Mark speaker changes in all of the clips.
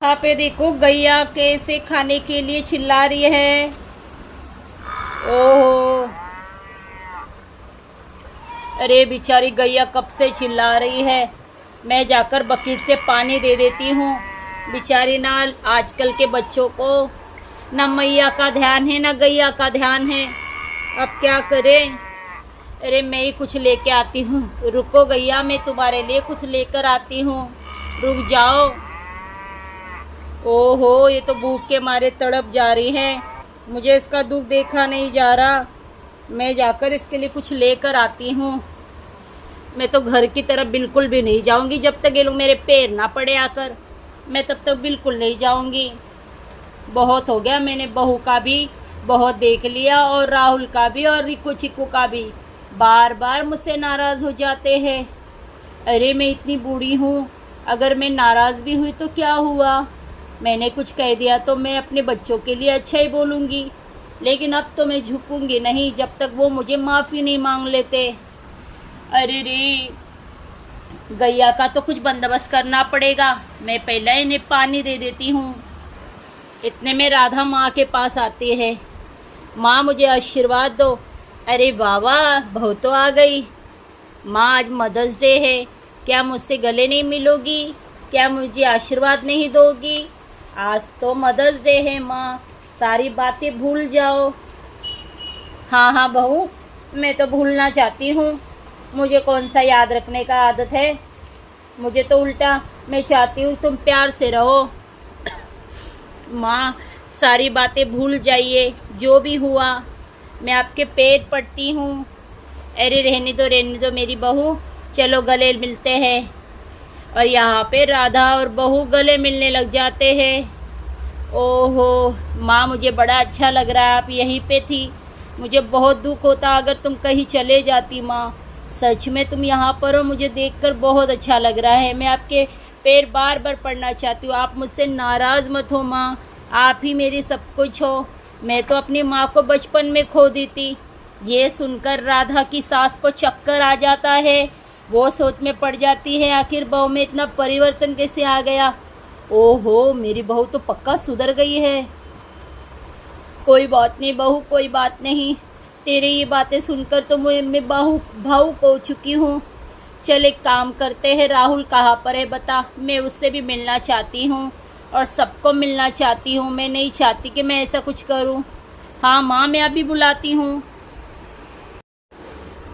Speaker 1: यहाँ पे देखो गैया कैसे खाने के लिए चिल्ला रही है। ओहो, अरे बेचारी गैया कब से चिल्ला रही है। मैं जाकर बकेट से पानी दे देती हूँ। बेचारी ना, आजकल के बच्चों को ना मैया का ध्यान है ना गैया का ध्यान है। अब क्या करें। अरे मैं ही कुछ लेके आती हूँ। रुको गैया, मैं तुम्हारे लिए कुछ लेकर आती हूँ, रुक जाओ। ओहो, ये तो भूख के मारे तड़प जा रही है। मुझे इसका दुख देखा नहीं जा रहा। मैं जाकर इसके लिए कुछ लेकर आती हूँ। मैं तो घर की तरफ बिल्कुल भी नहीं जाऊंगी जब तक ये लोग मेरे पैर ना पड़े आकर। मैं तब तक बिल्कुल नहीं जाऊंगी। बहुत हो गया, मैंने बहू का भी बहुत देख लिया और राहुल का भी और रिको चिक्कू का भी। बार बार मुझसे नाराज़ हो जाते हैं। अरे मैं इतनी बूढ़ी हूँ, अगर मैं नाराज़ भी हुई तो क्या हुआ। मैंने कुछ कह दिया तो मैं अपने बच्चों के लिए अच्छा ही बोलूँगी, लेकिन अब तो मैं झुकूंगी नहीं जब तक वो मुझे माफ़ी नहीं मांग लेते। अरे रे, गैया का तो कुछ बंदोबस्त करना पड़ेगा। मैं पहले इन्हें पानी दे देती हूँ। इतने में राधा माँ के पास आती है। माँ मुझे आशीर्वाद दो। अरे वाह वाह, बहू तो आ गई। माँ आज मदर्स डे है, क्या मुझसे गले नहीं मिलोगी? क्या मुझे आशीर्वाद नहीं दोगी? आज तो मदर्स डे है माँ, सारी बातें भूल जाओ। हाँ हाँ बहू, मैं तो भूलना चाहती हूँ। मुझे कौन सा याद रखने का आदत है। मुझे तो उल्टा मैं चाहती हूँ तुम प्यार से रहो। माँ, सारी बातें भूल जाइए, जो भी हुआ। मैं आपके पैर पड़ती हूँ। अरे रहने दो मेरी बहू, चलो गले मिलते हैं। और यहाँ पे राधा और बहू गले मिलने लग जाते हैं। ओहो माँ, मुझे बड़ा अच्छा लग रहा है आप यहीं पे थी। मुझे बहुत दुख होता अगर तुम कहीं चले जाती माँ। सच में तुम यहाँ पर हो, मुझे देखकर बहुत अच्छा लग रहा है। मैं आपके पैर बार बार पड़ना चाहती हूँ। आप मुझसे नाराज़ मत हो माँ, आप ही मेरी सब कुछ हो। मैं तो अपनी माँ को बचपन में खो दी थी। ये सुनकर राधा की सास को चक्कर आ जाता है। वो सोच में पड़ जाती है आखिर बहू में इतना परिवर्तन कैसे आ गया। ओहो, मेरी बहू तो पक्का सुधर गई है। कोई बात नहीं बहू, कोई बात नहीं। तेरे ये बातें सुनकर तो मैं भावुक हो चुकी हूँ। चल एक काम करते हैं, राहुल कहाँ पर है बता। मैं उससे भी मिलना चाहती हूँ और सबको मिलना चाहती हूँ। मैं नहीं चाहती कि मैं ऐसा कुछ करूँ। हाँ माँ, मैं अभी बुलाती हूँ।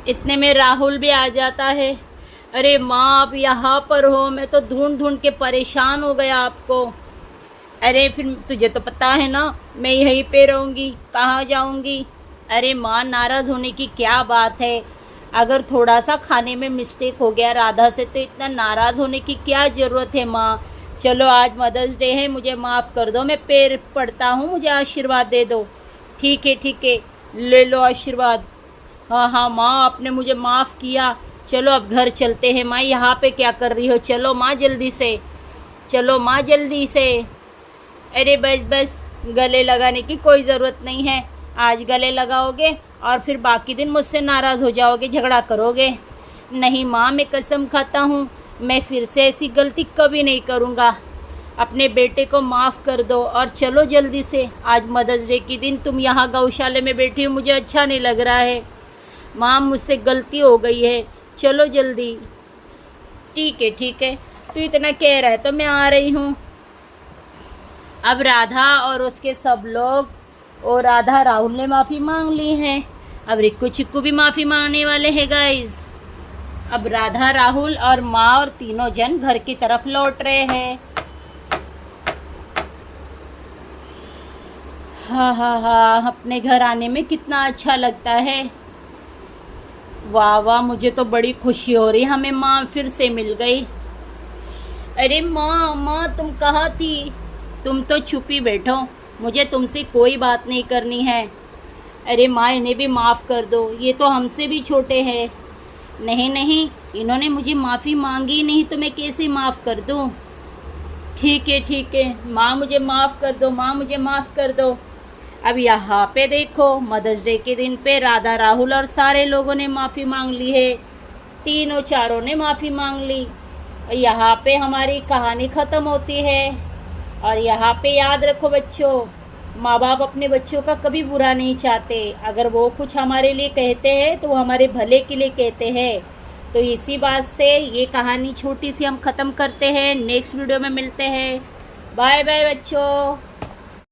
Speaker 1: इतने में राहुल भी आ जाता है। अरे माँ, आप यहाँ पर हो? मैं तो ढूंढ ढूंढ के परेशान हो गया आपको। अरे फिर तुझे तो पता है ना, मैं यहीं पे रहूँगी, कहाँ जाऊँगी। अरे माँ, नाराज़ होने की क्या बात है। अगर थोड़ा सा खाने में मिस्टेक हो गया राधा से तो इतना नाराज़ होने की क्या ज़रूरत है माँ। चलो आज मदर्स डे है, मुझे माफ़ कर दो। मैं पैर पड़ता हूँ, मुझे आशीर्वाद दे दो। ठीक है, ले लो आशीर्वाद। हाँ हाँ माँ, आपने मुझे माफ़ किया। चलो अब घर चलते हैं। माँ यहाँ पे क्या कर रही हो? चलो माँ जल्दी से, चलो माँ जल्दी से। अरे बस बस, गले लगाने की कोई ज़रूरत नहीं है। आज गले लगाओगे और फिर बाकी दिन मुझसे नाराज़ हो जाओगे, झगड़ा करोगे। नहीं माँ, मैं कसम खाता हूँ, मैं फिर से ऐसी गलती कभी नहीं करूँगा। अपने बेटे को माफ़ कर दो और चलो जल्दी से। आज मदर्स डे के दिन तुम यहाँ गौशाले में बैठी हो, मुझे अच्छा नहीं लग रहा है। माँ, मुझसे गलती हो गई है, चलो जल्दी। ठीक है, तू इतना कह रहा है तो मैं आ रही हूँ। अब राधा और उसके सब लोग, और राधा राहुल ने माफ़ी मांग ली है। अब रिक्कू चिक्कू भी माफ़ी मांगने वाले हैं गाइस। अब राधा, राहुल और माँ और तीनों जन घर की तरफ लौट रहे हैं। हाँ, अपने घर आने में कितना अच्छा लगता है। वाह वाह, मुझे तो बड़ी खुशी हो रही, हमें माँ फिर से मिल गई। अरे माँ तुम कहाँ थी? तुम तो छुपी बैठो, मुझे तुमसे कोई बात नहीं करनी है। अरे माँ, इन्हें भी माफ़ कर दो, ये तो हमसे भी छोटे हैं। नहीं, इन्होंने मुझे माफ़ी मांगी नहीं तो मैं कैसे माफ़ कर दूँ। ठीक है माँ, मुझे माफ़ कर दो, माँ मुझे माफ़ कर दो। अब यहाँ पे देखो, मदर्स डे के दिन पे राधा, राहुल और सारे लोगों ने माफ़ी मांग ली है। तीनों चारों ने माफ़ी मांग ली। यहाँ पे हमारी कहानी ख़त्म होती है। और यहाँ पे याद रखो बच्चों, माँ बाप अपने बच्चों का कभी बुरा नहीं चाहते। अगर वो कुछ हमारे लिए कहते हैं तो वो हमारे भले के लिए कहते हैं। तो इसी बात से ये कहानी छोटी सी हम ख़त्म करते हैं। नेक्स्ट वीडियो में मिलते हैं। बाय बाय बच्चों।